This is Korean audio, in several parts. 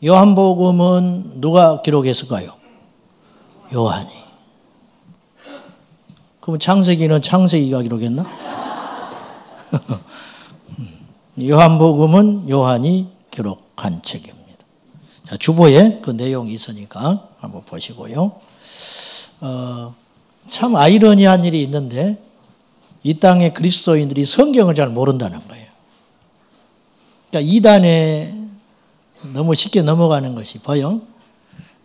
요한복음은 누가 기록했을까요? 요한이. 그럼 창세기는 창세기가 기록했나? 요한복음은 요한이 기록한 책입니다. 자, 주보에 그 내용이 있으니까 한번 보시고요. 참 아이러니한 일이 있는데 이 땅의 그리스도인들이 성경을 잘 모른다는 거예요. 그러니까 이단에 너무 쉽게 넘어가는 것이 보여.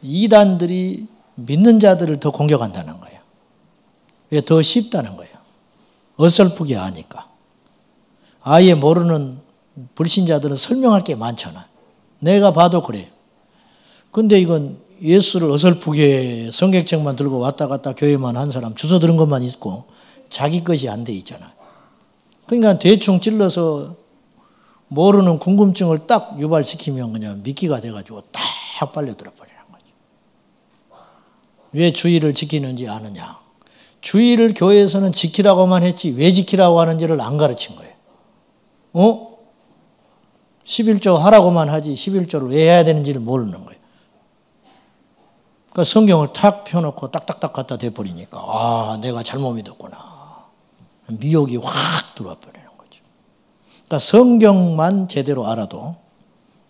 이단들이 믿는 자들을 더 공격한다는 거예요. 왜? 더 쉽다는 거예요. 어설프게 하니까. 아예 모르는 불신자들은 설명할 게 많잖아. 내가 봐도 그래요. 근데 이건 예수를 어설프게 성경책만 들고 왔다 갔다 교회만 한 사람 주워 들은 것만 있고 자기 것이 안 돼 있잖아. 그러니까 대충 찔러서 모르는 궁금증을 딱 유발시키면 그냥 미끼가 돼가지고 딱 빨려들어 버리는 거죠. 왜 주의를 지키는지 아느냐. 주의를 교회에서는 지키라고만 했지 왜 지키라고 하는지를 안 가르친 거예요. 11조 하라고만 하지 11조를 왜 해야 되는지를 모르는 거예요. 그러니까 성경을 탁 펴놓고 딱딱딱 갖다 대버리니까 아 내가 잘못 믿었구나. 미혹이 확 들어와 버리는 거죠. 그러니까 성경만 제대로 알아도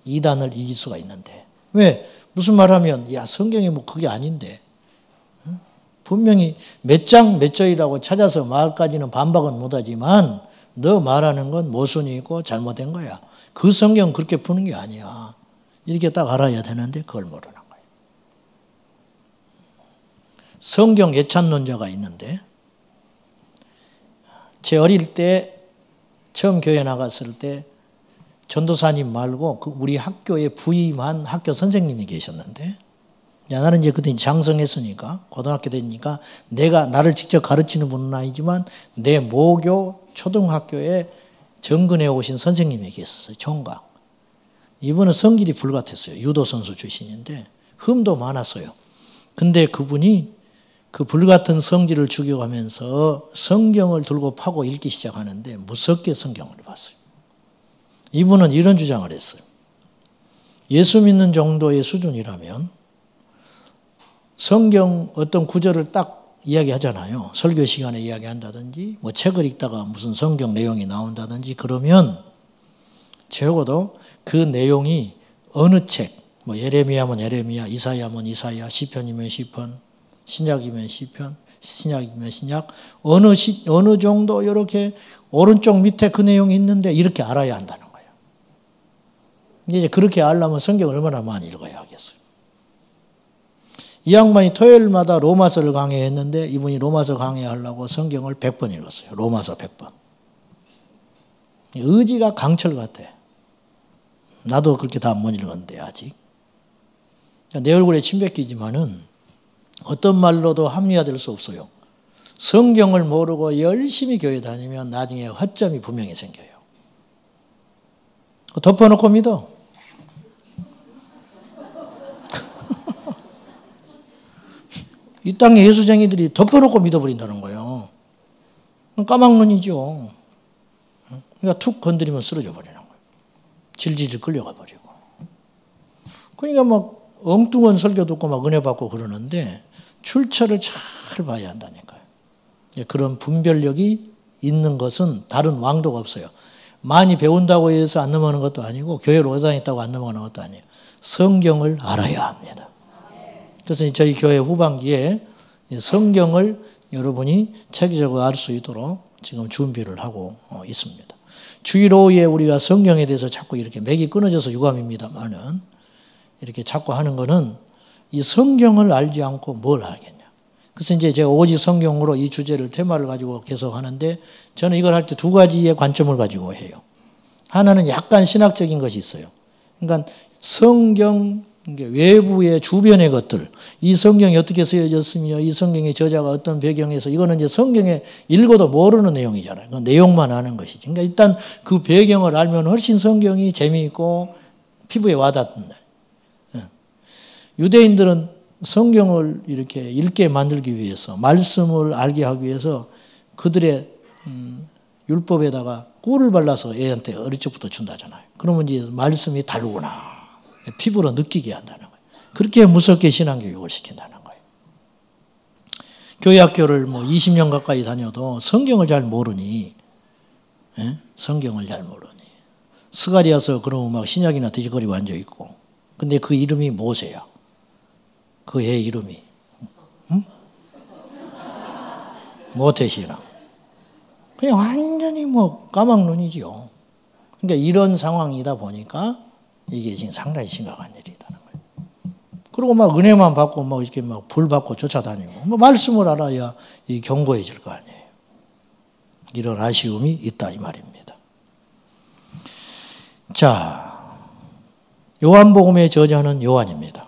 이단을 이길 수가 있는데 왜? 무슨 말하면 야 성경이 뭐 그게 아닌데 분명히 몇 장 몇 절이라고 찾아서 말까지는 반박은 못하지만 너 말하는 건 모순이 있고 잘못된 거야. 그 성경 그렇게 푸는 게 아니야. 이렇게 딱 알아야 되는데 그걸 모르는 거예요. 성경 예찬론자가 있는데 제 어릴 때 처음 교회 나갔을 때 전도사님 말고 우리 학교에 부임한 학교 선생님이 계셨는데 야, 나는 이제 그때 장성했으니까 고등학교 되니까 나를 직접 가르치는 분은 아니지만 내 모교 초등학교에 정근해 오신 선생님이 계셨어요. 총각. 이분은 성질이 불같았어요. 유도 선수 출신인데 흠도 많았어요. 근데 그분이 그 불같은 성질을 죽여가면서 성경을 들고 파고 읽기 시작하는데 무섭게 성경을 봤어요. 이분은 이런 주장을 했어요. 예수 믿는 정도의 수준이라면 성경 어떤 구절을 딱 이야기하잖아요. 설교 시간에 이야기한다든지 뭐 책을 읽다가 무슨 성경 내용이 나온다든지 그러면 적어도 그 내용이 어느 책, 뭐 예레미야면 예레미야, 이사야면 이사야, 시편이면 시편, 신약이면 시편, 신약이면 신약 어느 정도 이렇게 오른쪽 밑에 그 내용이 있는데 이렇게 알아야 한다는 거예요. 이제 그렇게 알려면 성경을 얼마나 많이 읽어야 하겠어요. 이 양반이 토요일마다 로마서를 강의했는데 이분이 로마서 강의하려고 성경을 100번 읽었어요. 로마서 100번. 의지가 강철 같아. 나도 그렇게 다 못 읽었는데 아직. 내 얼굴에 침 뱉기지만은 어떤 말로도 합리화될 수 없어요. 성경을 모르고 열심히 교회 다니면 나중에 허점이 분명히 생겨요. 덮어놓고 믿어. 이 땅의 예수쟁이들이 덮어놓고 믿어버린다는 거예요. 까막눈이죠. 그러니까 툭 건드리면 쓰러져 버리는 거예요. 질질 끌려가 버리고. 그러니까 막 엉뚱한 설교 듣고 막 은혜 받고 그러는데 출처를 잘 봐야 한다니까요. 그런 분별력이 있는 것은 다른 왕도가 없어요. 많이 배운다고 해서 안 넘어가는 것도 아니고 교회를 오래 다녔다고 안 넘어가는 것도 아니에요. 성경을 알아야 합니다. 그래서 저희 교회 후반기에 성경을 여러분이 체계적으로 알 수 있도록 지금 준비를 하고 있습니다. 주일 오후에 우리가 성경에 대해서 자꾸 이렇게 맥이 끊어져서 유감입니다만은 이렇게 자꾸 하는 거는 이 성경을 알지 않고 뭘 알겠냐. 그래서 이제 제가 오직 성경으로 이 주제를 테마를 가지고 계속 하는데 저는 이걸 할 때 두 가지의 관점을 가지고 해요. 하나는 약간 신학적인 것이 있어요. 그러니까 성경 외부의 주변의 것들, 이 성경이 어떻게 쓰여졌으며 이 성경의 저자가 어떤 배경에서 이거는 이제 성경에 읽어도 모르는 내용이잖아요. 그 내용만 아는 것이지. 그러니까 일단 그 배경을 알면 훨씬 성경이 재미있고 피부에 와닿는다. 유대인들은 성경을 이렇게 읽게 만들기 위해서 말씀을 알게 하기 위해서 그들의 율법에다가 꿀을 발라서 애한테 어릴 적부터 준다잖아요. 그러면 이제 말씀이 다르구나. 피부로 느끼게 한다는 거예요. 그렇게 무섭게 신앙교육을 시킨다는 거예요. 교회 학교를 뭐 20년 가까이 다녀도 성경을 잘 모르니, 성경을 잘 모르니. 스가리아서 그러면 막 신약이나 뒤적거리고 앉아있고. 근데 그 이름이 모세야. 그 애 이름이. 응? 모태신앙. 그냥 완전히 뭐 까막눈이지요. 그러니까 이런 상황이다 보니까 이게 지금 상당히 심각한 일이라는 거예요. 그리고 막 은혜만 받고 막 이렇게 막 불 받고 쫓아다니고 뭐 말씀을 알아야 이 견고해질 거 아니에요. 이런 아쉬움이 있다 이 말입니다. 자, 요한복음의 저자는 요한입니다.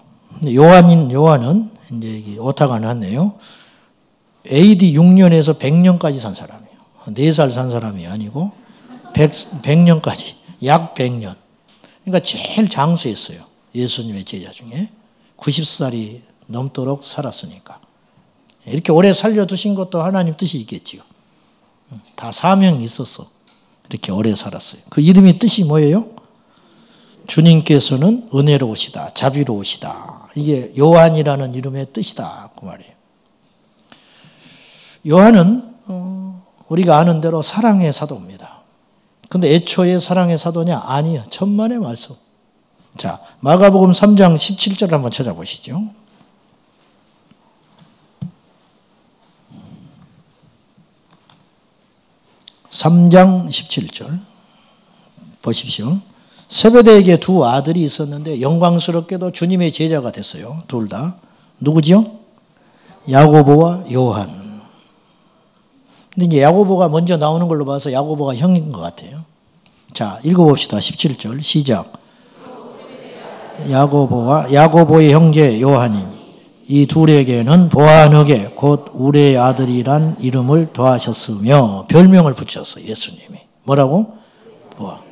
요한은 이제 오타가 났네요. AD 6년에서 100년까지 산 사람이에요. 4살 산 사람이 아니고 100년까지, 약 100년. 그러니까 제일 장수했어요. 예수님의 제자 중에. 90살이 넘도록 살았으니까. 이렇게 오래 살려두신 것도 하나님 뜻이 있겠지요. 다 사명이 있었어. 이렇게 오래 살았어요. 그 이름의 뜻이 뭐예요? 주님께서는 은혜로우시다, 자비로우시다. 이게 요한이라는 이름의 뜻이다. 그 말이에요. 요한은 우리가 아는 대로 사랑의 사도입니다. 근데 애초에 사랑의 사도냐? 아니요. 천만의 말씀. 자, 마가복음 3장 17절을 한번 찾아보시죠. (3장 17절) 보십시오. 세베대에게 두 아들이 있었는데 영광스럽게도 주님의 제자가 됐어요. 둘 다. 누구죠? 야고보와 요한. 근데 이제 야고보가 먼저 나오는 걸로 봐서 야고보가 형인 것 같아요. 자, 읽어봅시다. 17절 시작. 야고보의 형제 요한이니 이 둘에게는 보아너게 곧 우리의 아들이란 이름을 더하셨으며 별명을 붙였어요. 예수님이. 뭐라고? 보아.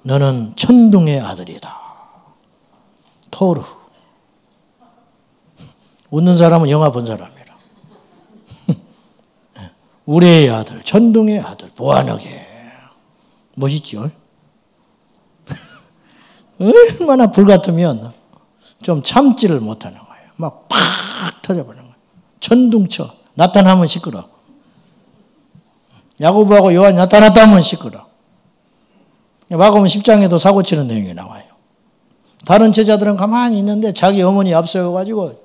너는 천둥의 아들이다. 토르. 웃는 사람은 영화 본 사람이라. 우리의 아들, 천둥의 아들, 보아너게. 멋있죠? 얼마나 불같으면 좀 참지를 못하는 거예요. 막 팍 터져버리는 거예요. 천둥쳐. 나타나면 시끄러. 야고보하고 요한이 나타났다 하면 시끄러. 마가복음 10장에도 사고치는 내용이 나와요. 다른 제자들은 가만히 있는데 자기 어머니 앞세워가지고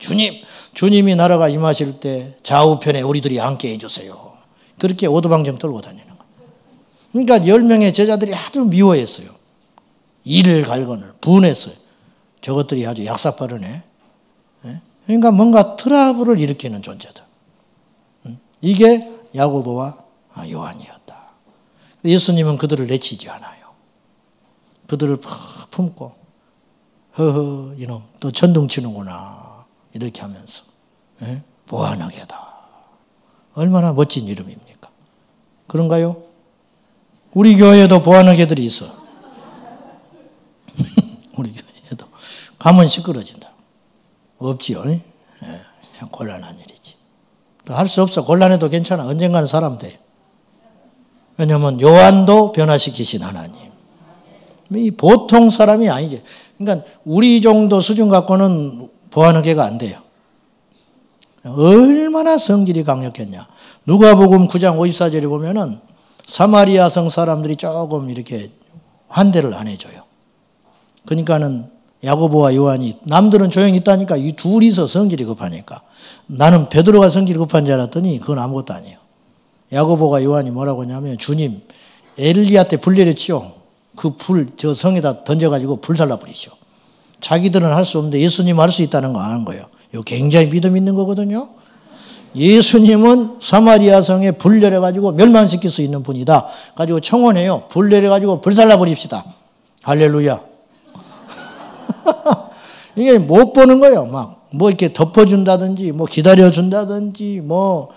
주님이 나라가 임하실 때 좌우편에 우리들이 함께 해주세요. 그렇게 오두방정 떨고 다니는 거예요. 그러니까 10명의 제자들이 아주 미워했어요. 이를 갈거늘 분했어요. 저것들이 아주 약삭빠르네. 그러니까 뭔가 트러블을 일으키는 존재들. 이게 야고보와 요한이었다. 예수님은 그들을 내치지 않아요. 그들을 품고 허허 이놈 또 천둥 치는구나 이렇게 하면서 보아너게다. 얼마나 멋진 이름입니까? 그런가요? 우리 교회에도 보아너게들이 있어. 우리 교회에도 가면 시끄러진다. 없지요. 참 곤란한 일이지. 할 수 없어. 곤란해도 괜찮아. 언젠가는 사람 돼. 왜냐하면 요한도 변화시키신 하나님. 이 보통 사람이 아니지. 그러니까 우리 정도 수준 갖고는 보아너게가 안 돼요. 얼마나 성질이 강력했냐. 누가복음 9장 54절에 보면은 사마리아 성 사람들이 조금 이렇게 환대를 안 해줘요. 그러니까는 야고보와 요한이 남들은 조용히 있다니까 이 둘이서 성질이 급하니까 나는 베드로가 성질이 급한 줄 알았더니 그건 아무것도 아니에요. 야고보가 요한이 뭐라고 하냐면 주님 엘리야 때 불 내렸지요. 그 불 저 성에다 던져가지고 불살라 버리죠. 자기들은 할 수 없는데 예수님 할 수 있다는 거 아는 거예요. 이거 굉장히 믿음 있는 거거든요. 예수님은 사마리아 성에 불 내려가지고 멸망시킬 수 있는 분이다. 가지고 청원해요. 불 내려가지고 불살라 버립시다. 할렐루야. 이게 못 보는 거예요. 막 뭐 이렇게 덮어준다든지, 뭐 기다려준다든지, 뭐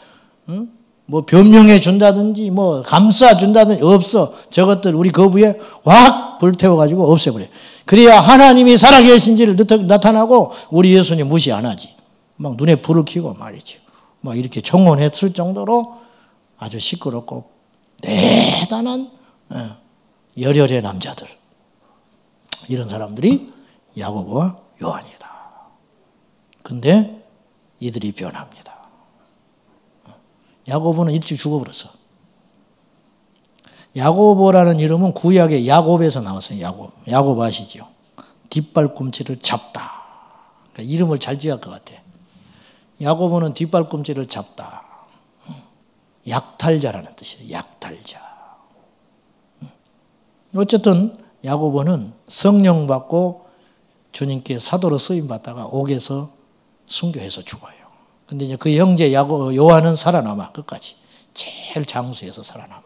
변명해준다든지, 뭐 감싸준다든지 없어. 저것들 우리 거부에 확 불태워가지고 없애버려. 그래야 하나님이 살아계신지를 나타나고 우리 예수님 무시 안 하지. 막 눈에 불을 켜고 말이죠. 막 이렇게 청혼했을 정도로 아주 시끄럽고 대단한 열혈의 남자들. 이런 사람들이 야고보와 요한이다. 근데 이들이 변합니다. 야고보는 일찍 죽어버렸어. 야고보라는 이름은 구약의 야곱에서 나왔어요. 야곱 아시죠? 뒷발꿈치를 잡다. 그러니까 이름을 잘 지을 것 같아. 야고보는 뒷발꿈치를 잡다. 약탈자라는 뜻이에요. 약탈자. 어쨌든 야고보는 성령 받고 주님께 사도로 쓰임 받다가 옥에서 순교해서 죽어요. 근데 이제 그 형제 요한은 살아남아. 끝까지. 제일 장수에서 살아남아.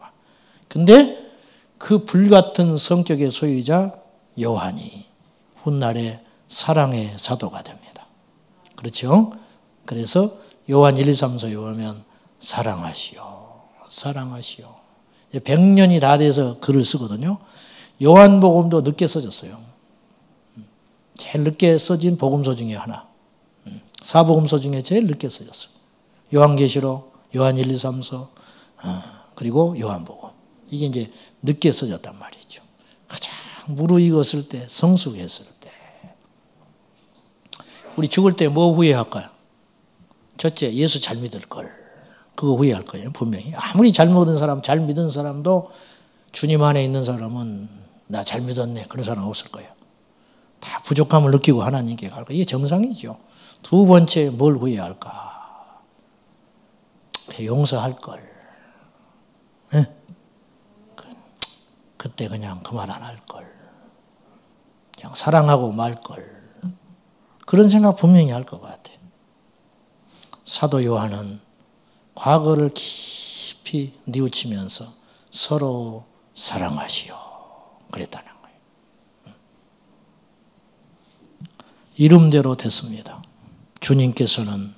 근데 그 불같은 성격의 소유자 요한이 훗날에 사랑의 사도가 됩니다. 그렇죠? 그래서 요한 1, 2, 3, 4 요하면 사랑하시오. 사랑하시오. 100년이 다 돼서 글을 쓰거든요. 요한복음도 늦게 써졌어요. 제일 늦게 써진 복음서 중에 하나. 사복음서 중에 제일 늦게 써졌어요. 요한계시록, 요한 1, 2, 3, 4, 그리고 요한복음. 이게 이제 늦게 써졌단 말이죠. 가장 무르익었을 때, 성숙했을 때. 우리 죽을 때 뭐 후회할까요? 첫째, 예수 잘 믿을 걸. 그거 후회할 거예요, 분명히. 아무리 잘 믿은 사람, 잘 믿은 사람도 주님 안에 있는 사람은 나 잘 믿었네. 그런 사람 없을 거예요. 다 부족함을 느끼고 하나님께 갈 거예요. 이게 정상이죠. 두 번째, 뭘 후회할까? 용서할 걸. 네? 그때 그냥 그만 안 할 걸. 그냥 사랑하고 말 걸. 그런 생각 분명히 할 것 같아. 사도 요한은 과거를 깊이 뉘우치면서 서로 사랑하시오. 그랬다는 거예요. 이름대로 됐습니다. 주님께서는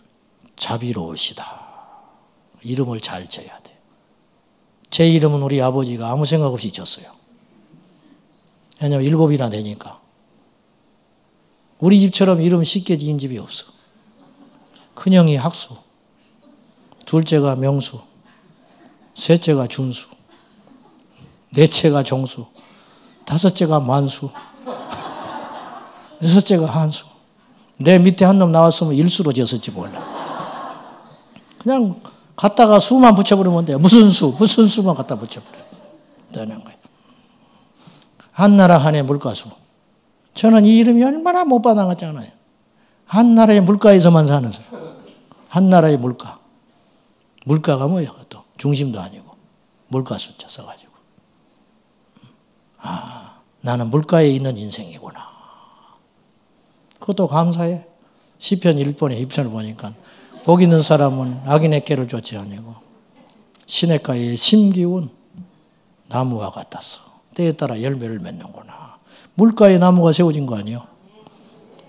자비로우시다. 이름을 잘 지어야 돼. 제 이름은 우리 아버지가 아무 생각 없이 지었어요. 왜냐하면 7이나 되니까. 우리 집처럼 이름 쉽게 지은 집이 없어. 큰형이 학수, 둘째가 명수, 셋째가 준수, 넷째가 종수, 다섯째가 만수, 여섯째가 한수. 내 밑에 한 놈 나왔으면 일수로 지었을지 몰라. 그냥 갖다가 수만 붙여버리면 돼. 무슨 수만 갖다 붙여버려. 되는 거예요. 한나라 한해 물가수. 저는 이 이름이 얼마나 못 받아갔잖아요. 한나라의 물가에서만 사는 사람. 한나라의 물가. 물가가 뭐예요? 또 중심도 아니고 물가 숫자 써가지고. 나는 물가에 있는 인생이구나. 그것도 감사해. 시편 1편의 입천을 보니까 복 있는 사람은 악인의 깨를 쫓지 아니고 시냇가에 심기운 나무와 같았어. 때에 따라 열매를 맺는구나. 물가에 나무가 세워진 거 아니에요?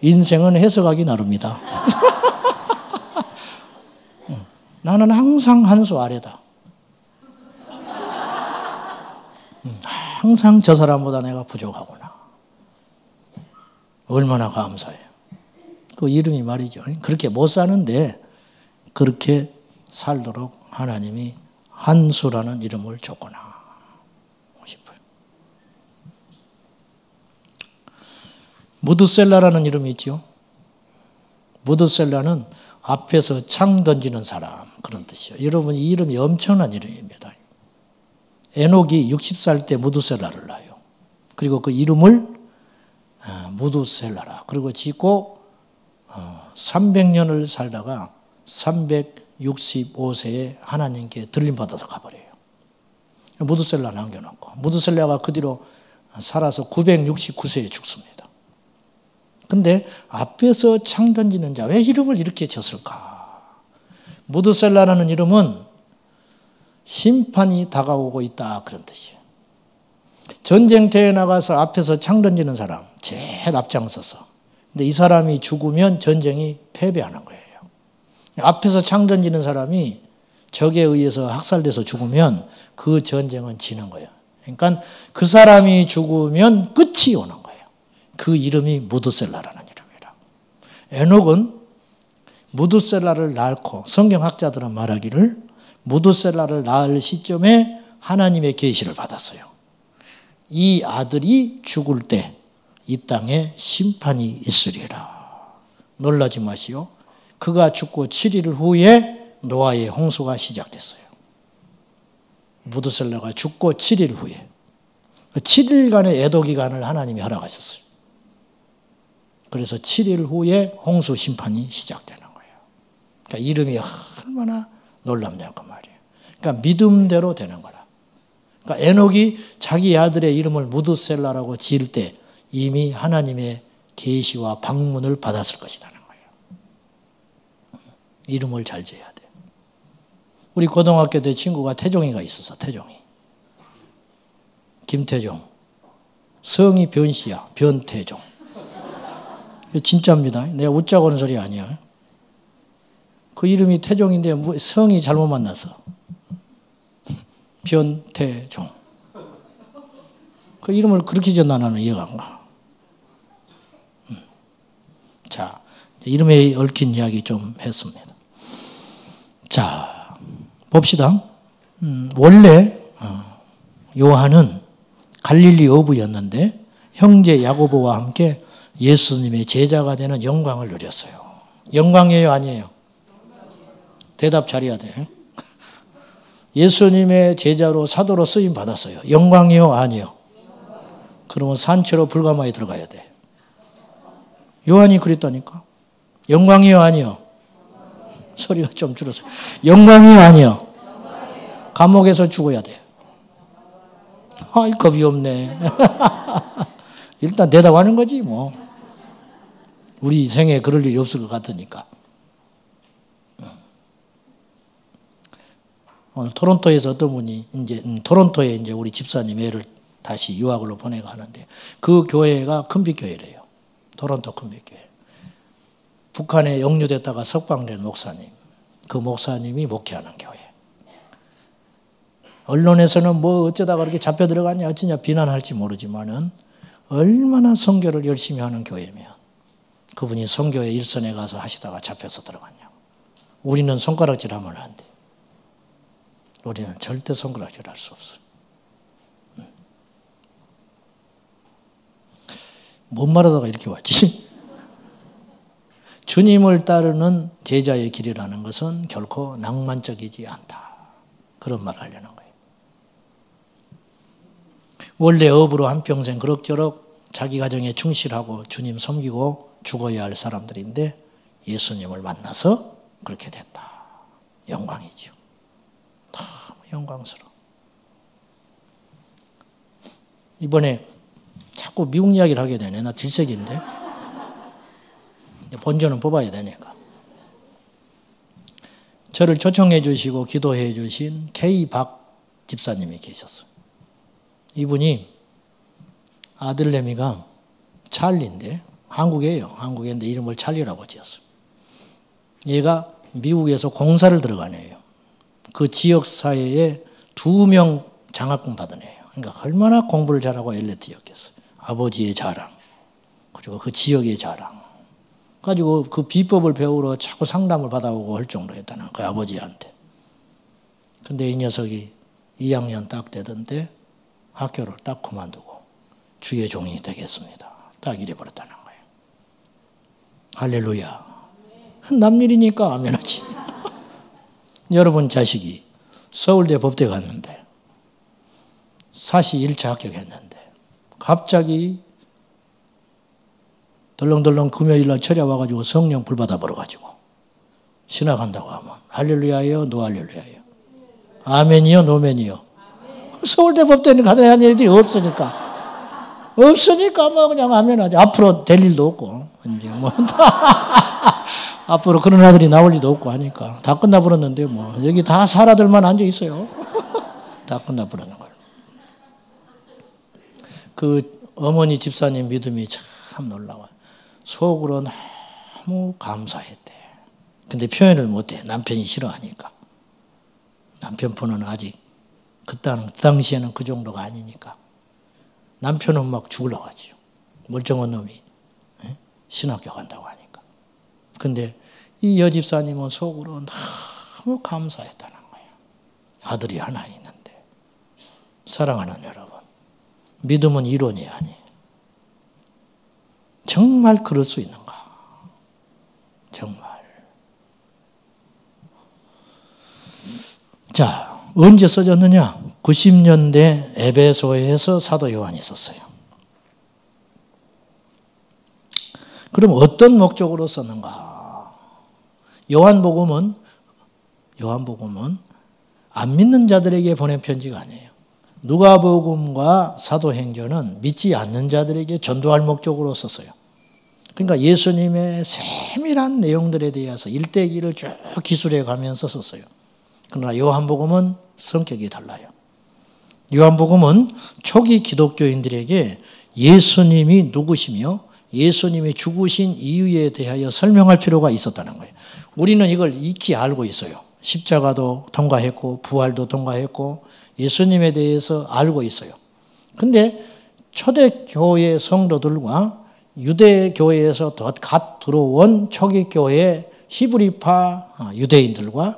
인생은 해석하기 나름이다. 나는 항상 한 수 아래다. 항상 저 사람보다 내가 부족하구나. 얼마나 감사해요. 그 이름이 말이죠. 그렇게 못 사는데 그렇게 살도록 하나님이 한수라는 이름을 줬구나 싶어요. 무드셀라라는 이름이 있죠. 무드셀라는 앞에서 창 던지는 사람, 그런 뜻이에요. 여러분, 이 이름이 엄청난 이름입니다. 에녹이 60살 때 무드셀라를 낳아요. 그리고 그 이름을 무드셀라라. 그리고 짓고 300년을 살다가 365세에 하나님께 들림받아서 가버려요. 무드셀라 남겨놓고. 무드셀라가 그 뒤로 살아서 969세에 죽습니다. 근데 앞에서 창 던지는 자, 왜 이름을 이렇게 졌을까? 무드셀라라는 이름은 심판이 다가오고 있다, 그런 뜻이에요. 전쟁터에 나가서 앞에서 창 던지는 사람, 제일 앞장서서. 근데 이 사람이 죽으면 전쟁이 패배하는 거예요. 앞에서 창 던지는 사람이 적에 의해서 학살돼서 죽으면 그 전쟁은 지는 거예요. 그러니까 그 사람이 죽으면 끝이 오는 거예요. 그 이름이 무드셀라라는 이름이라. 에녹은 무드셀라를 낳고, 성경학자들은 말하기를 무드셀라를 낳을 시점에 하나님의 계시를 받았어요. 이 아들이 죽을 때 이 땅에 심판이 있으리라. 놀라지 마시오. 그가 죽고 7일 후에 노아의 홍수가 시작됐어요. 무드셀라가 죽고 7일 후에. 7일간의 애도 기간을 하나님이 허락하셨어요. 그래서 7일 후에 홍수 심판이 시작되는 거예요. 그러니까 이름이 얼마나 놀랍냐고 말이에요. 그러니까 믿음대로 되는 거라. 그러니까 에녹이 자기 아들의 이름을 무드셀라라고 지을 때 이미 하나님의 계시와 방문을 받았을 것이라는 거예요. 이름을 잘 지어야 돼. 우리 고등학교 때 친구가 태종이가 있었어. 태종이. 김태종. 성이 변씨야. 변태종. 진짜입니다. 내가 웃자고 하는 소리 아니야. 그 이름이 태종인데 성이 잘못 만났어. 변태종. 그 이름을 그렇게 지었나 나는 이해가 안 가. 자, 이름에 얽힌 이야기 좀 했습니다. 자, 봅시다. 원래 요한은 갈릴리 어부였는데 형제 야고보와 함께 예수님의 제자가 되는 영광을 누렸어요. 영광이에요, 아니에요? 대답 잘해야 돼. 예수님의 제자로 사도로 쓰임 받았어요. 영광이요, 아니요? 그러면 산채로 불가마에 들어가야 돼. 요한이 그랬다니까. 영광이요, 아니요? 소리가 좀 줄었어요. 영광이요, 아니요? 감옥에서 죽어야 돼. 아이, 겁이 없네. 일단 대답하는 거지, 뭐. 우리 생에 그럴 일이 없을 것 같으니까. 오늘 토론토에서 어떤 분이 토론토에 이제 우리 집사님 애를 다시 유학으로 보내고 하는데 그 교회가 큰빛교회래요. 토론토 큰빛교회. 북한에 영유됐다가 석방된 목사님. 그 목사님이 목회하는 교회. 언론에서는 뭐 어쩌다가 그렇게 잡혀 들어갔냐 어쩌냐 비난할지 모르지만은 얼마나 선교를 열심히 하는 교회면 그분이 선교의 일선에 가서 하시다가 잡혀서 들어갔냐고. 우리는 손가락질 하면 안 돼. 우리는 절대 손가락질 할 수 없어. 뭔 말하다가 이렇게 왔지? 주님을 따르는 제자의 길이라는 것은 결코 낭만적이지 않다. 그런 말을 하려는 거예요. 원래 업으로 한평생 그럭저럭 자기 가정에 충실하고 주님 섬기고 죽어야 할 사람들인데 예수님을 만나서 그렇게 됐다. 영광이죠. 너무 영광스러워. 이번에 자꾸 미국 이야기를 하게 되네. 나 질색인데. 본전은 뽑아야 되니까. 저를 초청해 주시고 기도해 주신 K박 집사님이 계셨어요. 이분이 아들내미가 찰리인데 한국이에요. 한국인데 이름을 찰리라고 지었어요. 얘가 미국에서 공사를 들어가네요. 그 지역사회에 2명 장학금 받은 애예요. 그러니까 얼마나 공부를 잘하고 엘리트였겠어요. 아버지의 자랑 그리고 그 지역의 자랑 가지고 그 비법을 배우러 자꾸 상담을 받아오고 할 정도였다는 그 아버지한테. 근데 이 녀석이 2학년 딱 되던데 학교를 딱 그만두고 주의 종이 되겠습니다. 딱 이래버렸다는 거예요. 할렐루야. 남일이니까 아멘하지. 여러분 자식이 서울대 법대 갔는데 사시 1차 합격했는데 갑자기 덜렁덜렁 금요일날 철야 와가지고 성령 불 받아 버려가지고 신학한다고 하면 할렐루야예요? 노할렐루야예요? 아멘이요? 노멘이요? 서울대 법대는 가다한 애들이 없으니까 뭐 그냥 아멘하지. 앞으로 될 일도 없고 이제 뭐 앞으로 그런 아들이 나올 일도 없고 하니까 다 끝나버렸는데 뭐 여기 다 사라들만 앉아 있어요. 다 끝나버리는 걸. 그 어머니 집사님 믿음이 참 놀라워요. 속으로 너무 감사했대. 근데 표현을 못해. 남편이 싫어하니까. 남편분은 아직 그 당시에는 그 정도가 아니니까. 남편은 막 죽으려고 하죠. 멀쩡한 놈이 신학교 간다고 하니까. 근데 이 여집사님은 속으로 너무 감사했다는 거예요. 아들이 하나 있는데. 사랑하는 여러분. 믿음은 이론이 아니에요. 정말 그럴 수 있는가? 정말. 자, 언제 써졌느냐? 90년대 에베소에서 사도 요한이 썼어요. 그럼 어떤 목적으로 썼는가? 요한복음은 안 믿는 자들에게 보낸 편지가 아니에요. 누가복음과 사도행전은 믿지 않는 자들에게 전도할 목적으로 썼어요. 그러니까 예수님의 세밀한 내용들에 대해서 일대기를 쭉 기술해 가면서 썼어요. 그러나 요한복음은 성격이 달라요. 요한복음은 초기 기독교인들에게 예수님이 누구시며 예수님이 죽으신 이유에 대하여 설명할 필요가 있었다는 거예요. 우리는 이걸 익히 알고 있어요. 십자가도 통과했고 부활도 통과했고 예수님에 대해서 알고 있어요. 근데 초대교회 성도들과 유대교회에서 갓 들어온 초기교회 히브리파 유대인들과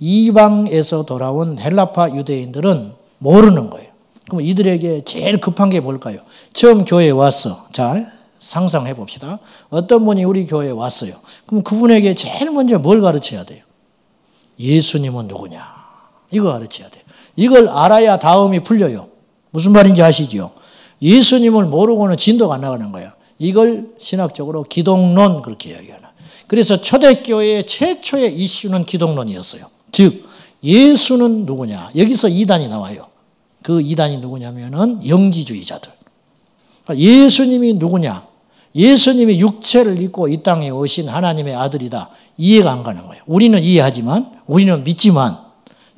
이방에서 돌아온 헬라파 유대인들은 모르는 거예요. 그럼 이들에게 제일 급한 게 뭘까요? 처음 교회에 왔어. 자, 상상해 봅시다. 어떤 분이 우리 교회에 왔어요. 그럼 그분에게 제일 먼저 뭘 가르쳐야 돼요? 예수님은 누구냐? 이거 가르쳐야 돼요. 이걸 알아야 다음이 풀려요. 무슨 말인지 아시죠? 예수님을 모르고는 진도가 안 나가는 거야. 이걸 신학적으로 기독론 그렇게 이야기하나. 그래서 초대교회의 최초의 이슈는 기독론이었어요. 즉 예수는 누구냐? 여기서 이단이 나와요. 그 이단이 누구냐면은 영지주의자들. 예수님이 누구냐? 예수님이 육체를 입고 이 땅에 오신 하나님의 아들이다. 이해가 안 가는 거예요. 우리는 이해하지만, 우리는 믿지만,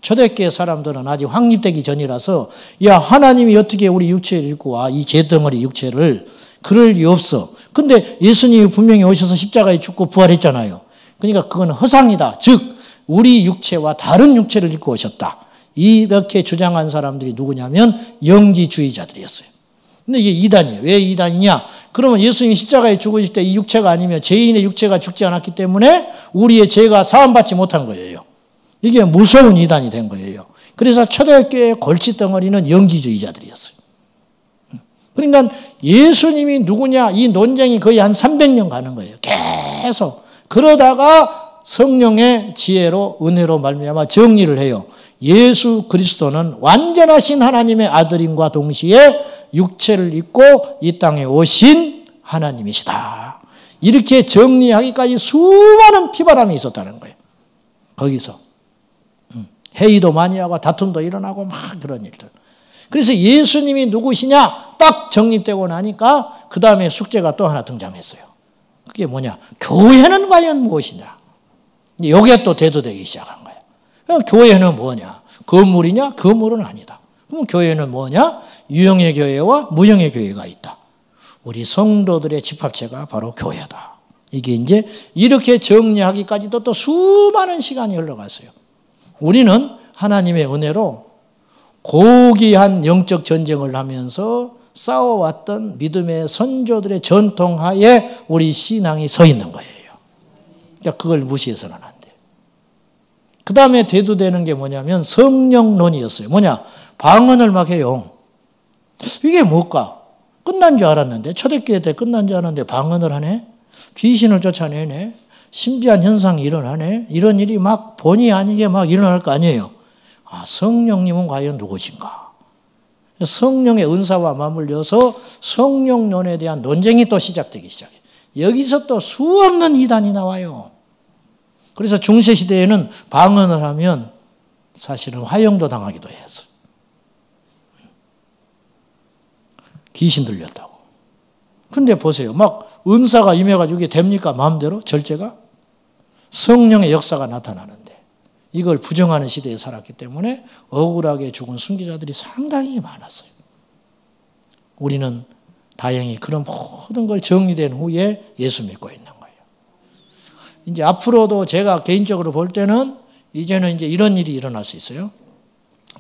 초대교회 사람들은 아직 확립되기 전이라서, 야, 하나님이 어떻게 우리 육체를 입고 와? 이 재덩어리 육체를. 그럴 리 없어. 근데 예수님이 분명히 오셔서 십자가에 죽고 부활했잖아요. 그러니까 그건 허상이다. 즉, 우리 육체와 다른 육체를 입고 오셨다. 이렇게 주장한 사람들이 누구냐면 영지주의자들이었어요. 근데 이게 이단이에요. 왜 이단이냐? 그러면 예수님이 십자가에 죽으실 때 이 육체가 아니면 죄인의 육체가 죽지 않았기 때문에 우리의 죄가 사함받지 못한 거예요. 이게 무서운 이단이 된 거예요. 그래서 초대교회의 골칫덩어리는 영지주의자들이었어요. 그러니까 예수님이 누구냐? 이 논쟁이 거의 한 300년 가는 거예요. 계속. 그러다가 성령의 지혜로 은혜로 말미암아 정리를 해요. 예수 그리스도는 완전하신 하나님의 아들임과 동시에 육체를 입고 이 땅에 오신 하나님이시다. 이렇게 정리하기까지 수많은 피바람이 있었다는 거예요. 거기서. 회의도 많이 하고 다툼도 일어나고 막 그런 일들. 그래서 예수님이 누구시냐 딱 정립되고 나니까 그 다음에 숙제가 또 하나 등장했어요. 그게 뭐냐? 교회는 과연 무엇이냐? 이게 또 대두되기 시작한 거예요. 교회는 뭐냐? 건물이냐? 건물은 아니다. 그럼 교회는 뭐냐? 유형의 교회와 무형의 교회가 있다. 우리 성도들의 집합체가 바로 교회다. 이게 이제 이렇게 정리하기까지도 또 수많은 시간이 흘러갔어요. 우리는 하나님의 은혜로 고귀한 영적 전쟁을 하면서 싸워왔던 믿음의 선조들의 전통하에 우리 신앙이 서 있는 거예요. 그러니까 그걸 무시해서는 안 돼요. 그 다음에 대두되는 게 뭐냐면 성령론이었어요. 뭐냐? 방언을 막 해요. 이게 뭘까? 끝난 줄 알았는데, 초대교회 때 끝난 줄 알았는데 방언을 하네? 귀신을 쫓아내네? 신비한 현상이 일어나네? 이런 일이 막 본의 아니게 막 일어날 거 아니에요. 아, 성령님은 과연 누구신가? 성령의 은사와 맞물려서 성령론에 대한 논쟁이 또 시작되기 시작해요. 여기서 또 수없는 이단이 나와요. 그래서 중세시대에는 방언을 하면 사실은 화형도 당하기도 했어요. 귀신 들렸다고. 근데 보세요. 막 은사가 임해가지고 이게 됩니까? 마음대로? 절제가? 성령의 역사가 나타나는데 이걸 부정하는 시대에 살았기 때문에 억울하게 죽은 순교자들이 상당히 많았어요. 우리는 다행히 그런 모든 걸 정리된 후에 예수 믿고 있는 거예요. 이제 앞으로도 제가 개인적으로 볼 때는 이제는 이제 이런 일이 일어날 수 있어요.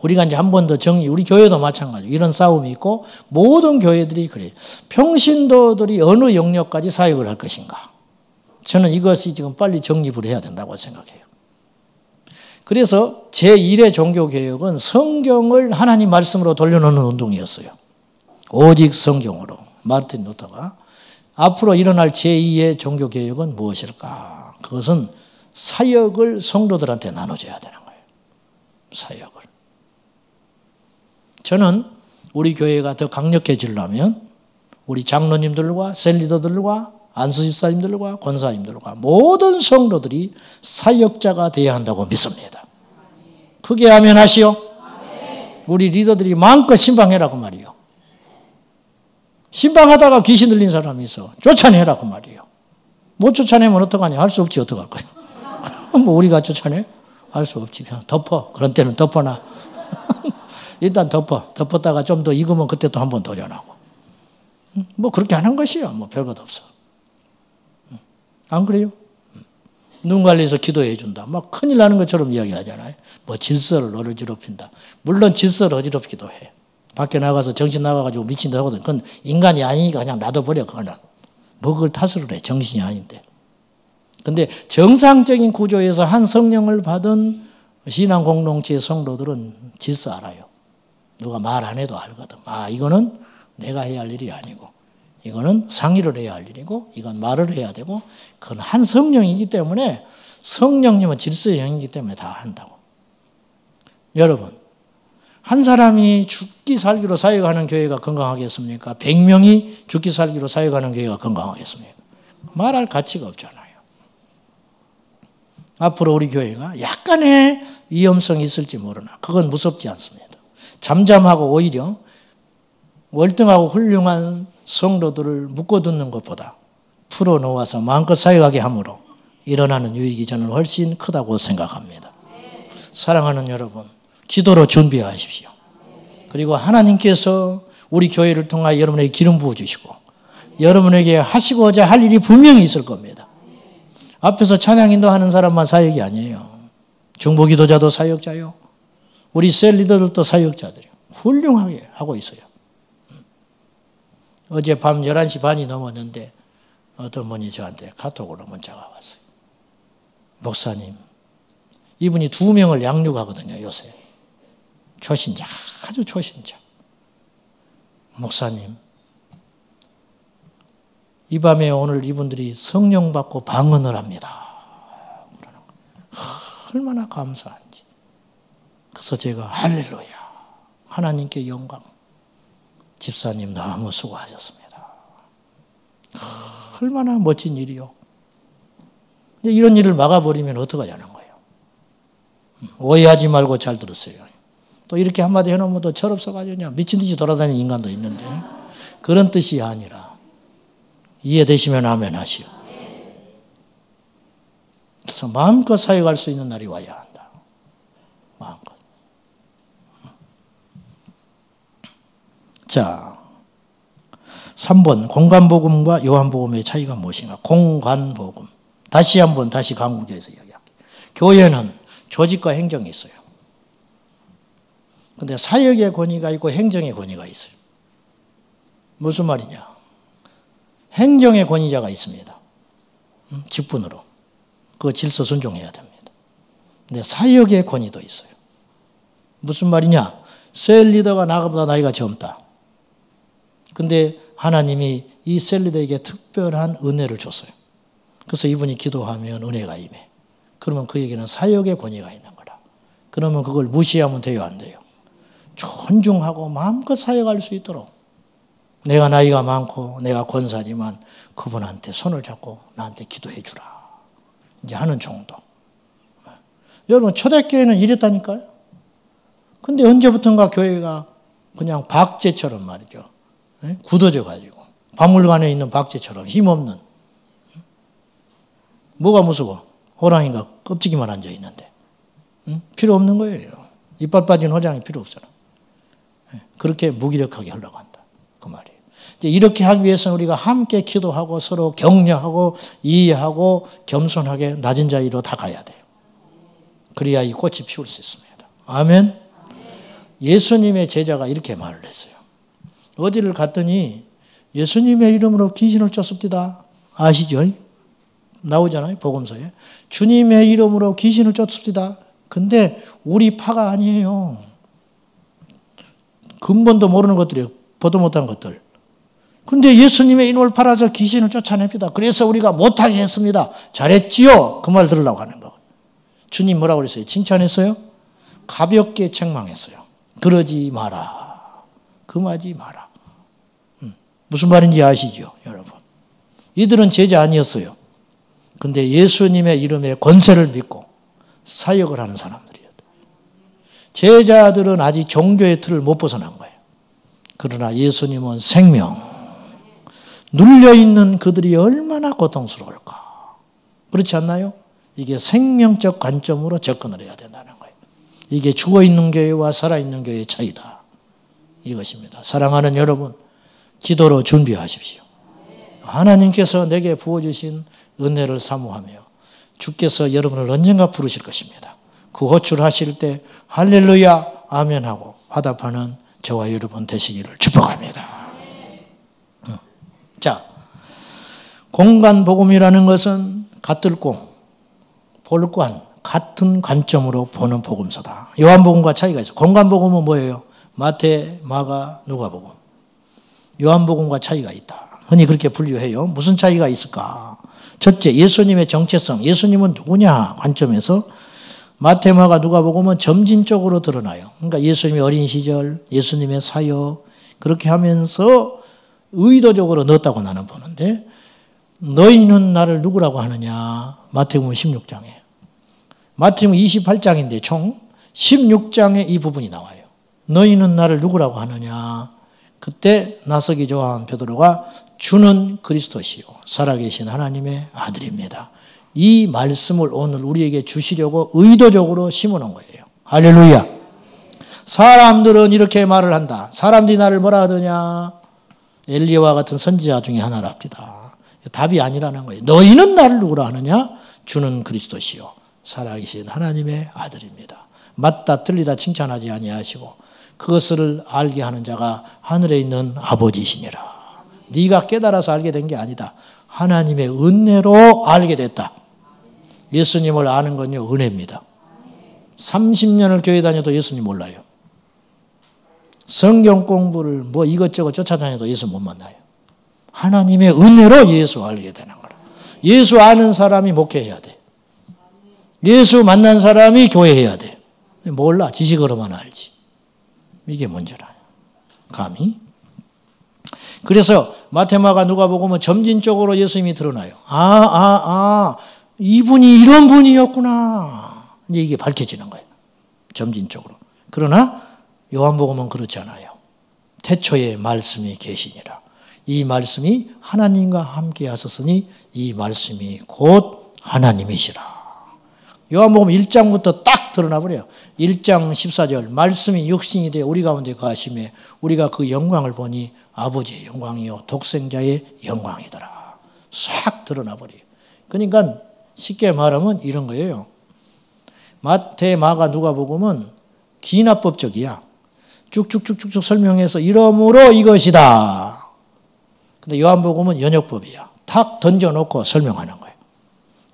우리가 이제 한 번 더 우리 교회도 마찬가지고 이런 싸움이 있고 모든 교회들이 그래요. 평신도들이 어느 영역까지 사역을 할 것인가. 저는 이것이 지금 빨리 정립을 해야 된다고 생각해요. 그래서 제1의 종교개혁은 성경을 하나님 말씀으로 돌려놓는 운동이었어요. 오직 성경으로. 마르틴 루터가 앞으로 일어날 제2의 종교개혁은 무엇일까? 그것은 사역을 성도들한테 나눠줘야 되는 거예요. 사역을. 저는 우리 교회가 더 강력해지려면 우리 장로님들과 셀리더들과 안수집사님들과 권사님들과 모든 성도들이 사역자가 되어야 한다고 믿습니다. 크게 아멘하시오. 우리 리더들이 마음껏 신방해라고 말이요. 신방하다가 귀신 들린 사람이 있어. 쫓아내라고 말이요. 못 쫓아내면 어떡하냐? 할 수 없지. 어떡할 거야? 뭐 우리가 쫓아내? 할 수 없지. 그냥 덮어. 그런 때는 덮어놔. 일단 덮어. 덮었다가 좀 더 익으면 그때 또 한 번 도전하고. 뭐 그렇게 하는 것이야. 뭐 별것 없어. 안 그래요? 눈 관리해서 기도해 준다. 막 큰일 나는 것처럼 이야기하잖아요. 뭐 질서를 어지럽힌다. 물론 질서를 어지럽기도 해. 밖에 나가서 정신 나가가지고 미친 듯 하거든. 그건 인간이 아니니까 그냥 놔둬버려. 그거는. 뭐 그걸 탓을 해. 정신이 아닌데. 근데 정상적인 구조에서 한 성령을 받은 신앙 공동체의 성도들은 질서 알아요. 누가 말 안 해도 알거든. 아, 이거는 내가 해야 할 일이 아니고, 이거는 상의를 해야 할 일이고, 이건 말을 해야 되고, 그건 한 성령이기 때문에, 성령님은 질서의 영이기 때문에 다 한다고. 여러분, 한 사람이 죽기 살기로 사역하는 교회가 건강하겠습니까? 100명이 죽기 살기로 사역하는 교회가 건강하겠습니까? 말할 가치가 없잖아요. 앞으로 우리 교회가 약간의 위험성이 있을지 모르나 그건 무섭지 않습니다. 잠잠하고 오히려 월등하고 훌륭한 성도들을 묶어두는 것보다 풀어놓아서 마음껏 사역하게 함으로 일어나는 유익이 저는 훨씬 크다고 생각합니다. 사랑하는 여러분, 기도로 준비하십시오. 그리고 하나님께서 우리 교회를 통하여 여러분에게 기름 부어주시고 여러분에게 하시고자 할 일이 분명히 있을 겁니다. 앞에서 찬양 인도하는 사람만 사역이 아니에요. 중보기도자도 사역자요. 우리 셀 리더들도 사역자들이요. 훌륭하게 하고 있어요. 어제 밤 11시 반이 넘었는데 어떤 분이 저한테 카톡으로 문자가 왔어요. 목사님, 이분이 2명을 양육하거든요, 요새. 초신자, 아주 초신자. 목사님, 이 밤에 오늘 이분들이 성령 받고 방언을 합니다. 그러는 거예요. 얼마나 감사한지. 그래서 제가 할렐루야, 하나님께 영광. 집사님 너무 수고하셨습니다. 얼마나 멋진 일이요. 이런 일을 막아버리면 어떡하자는 거예요. 오해하지 말고 잘 들었어요. 또 이렇게 한마디 해놓으면 또 철없어가지고 그냥 미친 듯이 돌아다니는 인간도 있는데 그런 뜻이 아니라 이해되시면 아멘 하시오. 그래서 마음껏 사역할 수 있는 날이 와야 한다. 마음껏. 자, 3번 공관복음과 요한복음의 차이가 무엇인가? 공관복음. 다시 한번 다시 강국에서 이야기할게요. 교회는 조직과 행정이 있어요. 그런데 사역의 권위가 있고 행정의 권위가 있어요. 무슨 말이냐? 행정의 권위자가 있습니다. 직분으로. 그 질서 순종해야 됩니다. 근데 사역의 권위도 있어요. 무슨 말이냐? 셀 리더가 나보다 나이가 젊다. 근데 하나님이 이 셀 리더에게 특별한 은혜를 줬어요. 그래서 이분이 기도하면 은혜가 임해. 그러면 그에게는 사역의 권위가 있는 거라. 그러면 그걸 무시하면 돼요, 안 돼요? 존중하고 마음껏 사역할 수 있도록. 내가 나이가 많고 내가 권사지만 그분한테 손을 잡고 나한테 기도해 주라. 이제 하는 정도. 여러분, 초대교회는 이랬다니까요. 근데 언제부턴가 교회가 그냥 박제처럼 말이죠. 굳어져 가지고. 박물관에 있는 박제처럼 힘없는. 뭐가 무서워? 호랑이가 껍질기만 앉아 있는데. 필요 없는 거예요. 이빨 빠진 호랑이 필요 없잖아. 그렇게 무기력하게 흘러간다. 그 말이에요. 이제 이렇게 하기 위해서는 우리가 함께 기도하고 서로 격려하고 이해하고 겸손하게 낮은 자리로 다 가야 돼요. 그래야 이 꽃이 피울 수 있습니다. 아멘. 예수님의 제자가 이렇게 말을 했어요. 어디를 갔더니 예수님의 이름으로 귀신을 쫓습니다. 아시죠? 나오잖아요, 복음서에. 주님의 이름으로 귀신을 쫓습니다. 근데 우리 파가 아니에요. 근본도 모르는 것들이에요. 보도 못한 것들. 근데 예수님의 이름을 팔아서 귀신을 쫓아냅니다. 그래서 우리가 못하게 했습니다. 잘했지요? 그 말 들으려고 하는 거. 주님 뭐라고 그랬어요? 칭찬했어요? 가볍게 책망했어요. 그러지 마라. 금하지 마라. 무슨 말인지 아시죠, 여러분? 이들은 제자 아니었어요. 근데 예수님의 이름의 권세를 믿고 사역을 하는 사람들이었다. 제자들은 아직 종교의 틀을 못 벗어난 거예요. 그러나 예수님은 생명, 눌려있는 그들이 얼마나 고통스러울까. 그렇지 않나요? 이게 생명적 관점으로 접근을 해야 된다는 거예요. 이게 죽어있는 교회와 살아있는 교회의 차이다. 이것입니다. 사랑하는 여러분, 기도로 준비하십시오. 하나님께서 내게 부어주신 은혜를 사모하며 주께서 여러분을 언젠가 부르실 것입니다. 그 호출하실 때 할렐루야 아멘 하고 화답하는 저와 여러분 되시기를 축복합니다. 자, 공간복음이라는 것은 같들고 볼관, 같은 관점으로 보는 복음서다. 요한복음과 차이가 있어요. 공간복음은 뭐예요? 마태, 마가, 누가복음. 요한복음과 차이가 있다. 흔히 그렇게 분류해요. 무슨 차이가 있을까? 첫째, 예수님의 정체성. 예수님은 누구냐 관점에서 마태, 마가, 누가복음은 점진적으로 드러나요. 그러니까 예수님의 어린 시절, 예수님의 사역 그렇게 하면서 의도적으로 넣었다고 나는 보는데 너희는 나를 누구라고 하느냐? 마태복음 16장에. 마태복음 28장인데 총 16장에 이 부분이 나와요. 너희는 나를 누구라고 하느냐? 그때 나서기 좋아한 베드로가 주는 그리스도시요 살아계신 하나님의 아들입니다. 이 말씀을 오늘 우리에게 주시려고 의도적으로 심어놓은 거예요. 할렐루야. 사람들은 이렇게 말을 한다. 사람들이 나를 뭐라 하더냐? 엘리야와 같은 선지자 중에 하나랍니다. 답이 아니라는 거예요. 너희는 나를 누구라 하느냐? 주는 그리스도시요 살아계신 하나님의 아들입니다. 맞다 틀리다 칭찬하지 아니하시고 그것을 알게 하는 자가 하늘에 있는 아버지시니라. 네가 깨달아서 알게 된 게 아니다. 하나님의 은혜로 알게 됐다. 예수님을 아는 건요 은혜입니다. 30년을 교회 다녀도 예수님 몰라요. 성경 공부를 뭐 이것저것 쫓아다녀도 예수 못 만나요. 하나님의 은혜로 예수 알게 되는 거라. 예수 아는 사람이 목회해야 돼. 예수 만난 사람이 교회해야 돼. 몰라. 지식으로만 알지. 이게 문제라. 감히. 그래서 마태마가 누가복음은 점진적으로 예수님이 드러나요. 이분이 이런 분이었구나. 이제 이게 밝혀지는 거예요. 점진적으로. 그러나 요한복음은 그렇지 않아요. 태초에 말씀이 계시니라. 이 말씀이 하나님과 함께 하셨으니 이 말씀이 곧 하나님이시라. 요한복음 1장부터 딱 드러나 버려요. 1장 14절 말씀이 육신이 되어 우리 가운데 거하심에 우리가 그 영광을 보니 아버지의 영광이요 독생자의 영광이더라. 싹 드러나 버려요. 그러니까 쉽게 말하면 이런 거예요. 마태, 마가, 누가복음은 기납법적이야. 쭉쭉쭉쭉 설명해서 이러므로 이것이다. 근데 요한복음은 연역법이야. 탁 던져놓고 설명하는 거예요.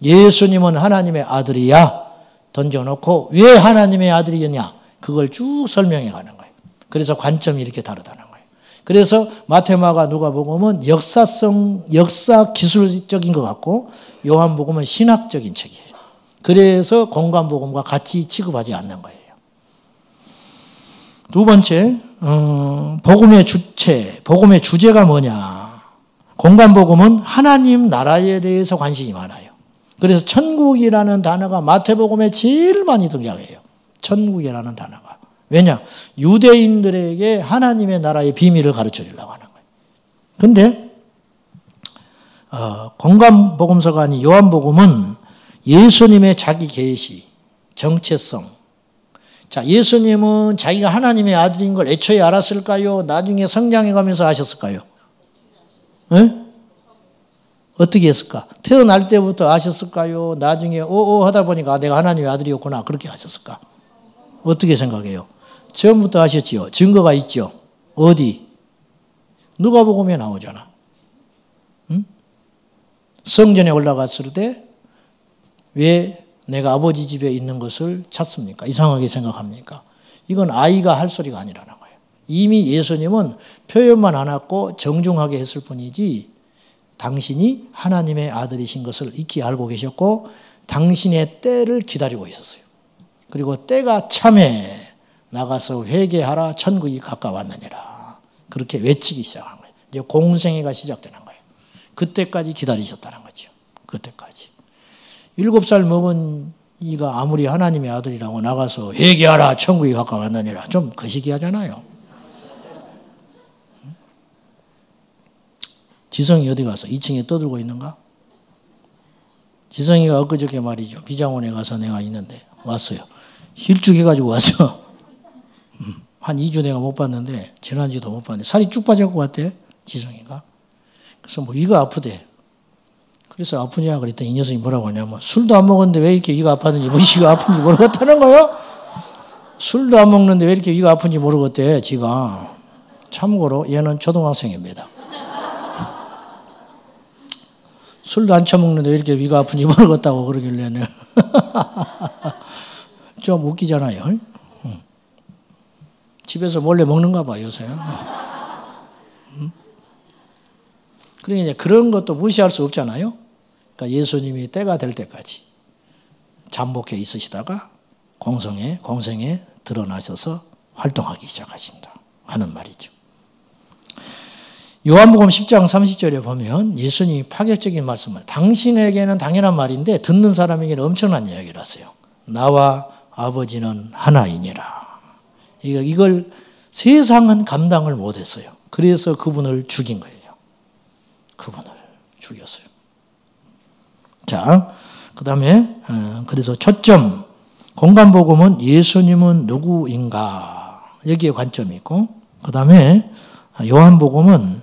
예수님은 하나님의 아들이야. 던져놓고 왜 하나님의 아들이냐? 그걸 쭉 설명해 가는 거예요. 그래서 관점이 이렇게 다르다는 거예요. 그래서 마태마가 누가복음은 역사 기술적인 것 같고 요한복음은 신학적인 책이에요. 그래서 공간복음과 같이 취급하지 않는 거예요. 두 번째, 복음의 주체, 복음의 주제가 뭐냐? 공간복음은 하나님 나라에 대해서 관심이 많아요. 그래서 천국이라는 단어가 마태복음에 제일 많이 등장해요. 천국이라는 단어가. 왜냐? 유대인들에게 하나님의 나라의 비밀을 가르쳐 주려고 하는 거예요. 그런데 공간복음서가 아닌 요한복음은 예수님의 자기 계시, 정체성. 자, 예수님은 자기가 하나님의 아들인 걸 애초에 알았을까요? 나중에 성장해 가면서 아셨을까요? 네? 어떻게 했을까? 태어날 때부터 아셨을까요? 나중에 하다 보니까 내가 하나님의 아들이었구나. 그렇게 아셨을까? 어떻게 생각해요? 처음부터 아셨지요? 증거가 있죠? 어디? 누가복음에 나오잖아. 응? 성전에 올라갔을 때 왜 내가 아버지 집에 있는 것을 찾습니까? 이상하게 생각합니까? 이건 아이가 할 소리가 아니라는 거예요. 이미 예수님은 표현만 안 하고 정중하게 했을 뿐이지 당신이 하나님의 아들이신 것을 익히 알고 계셨고 당신의 때를 기다리고 있었어요. 그리고 때가 참에 나가서 회개하라 천국이 가까웠느니라. 그렇게 외치기 시작한 거예요. 이제 공생애가 시작되는 거예요. 그때까지 기다리셨다는 거죠. 그때까지. 7살 먹은 이가 아무리 하나님의 아들이라고 나가서 회개하라 천국이 가까웠느니라. 좀 거시기하잖아요. 지성이 어디 가서 2층에 떠들고 있는가? 지성이가 엊그저께 말이죠. 비장원에 가서 내가 있는데 왔어요. 힐쭉해가지고 왔어. 한 2주 내가 못 봤는데 지난주도 못 봤는데 살이 쭉 빠져갖고 왔대. 지성이가. 그래서 뭐 이가 아프대. 그래서 아프냐 그랬더니 이 녀석이 뭐라고 하냐면 술도 안 먹었는데 왜 이렇게 이가 아팠는지 뭐 이가 아픈지 모르겠다는 거예요. 술도 안 먹는데 왜 이렇게 이가 아픈지 모르겠대 지가. 참고로 얘는 초등학생입니다. 술도 안 처먹는데 왜 이렇게 위가 아픈지 모르겠다고 그러길래는 좀 웃기잖아요. 집에서 몰래 먹는가 봐 요새. 그러니까 이제 그런 것도 무시할 수 없잖아요. 그러니까 예수님이 때가 될 때까지 잠복해 있으시다가 공생에 드러나셔서 활동하기 시작하신다 하는 말이죠. 요한복음 10장 30절에 보면 예수님이 파격적인 말씀을 당신에게는 당연한 말인데 듣는 사람에게는 엄청난 이야기를 하세요. 나와 아버지는 하나이니라. 이걸 세상은 감당을 못했어요. 그래서 그분을 죽인 거예요. 그분을 죽였어요. 자, 그 다음에 그래서 초점 공간복음은 예수님은 누구인가 여기에 관점이 있고 그 다음에 요한복음은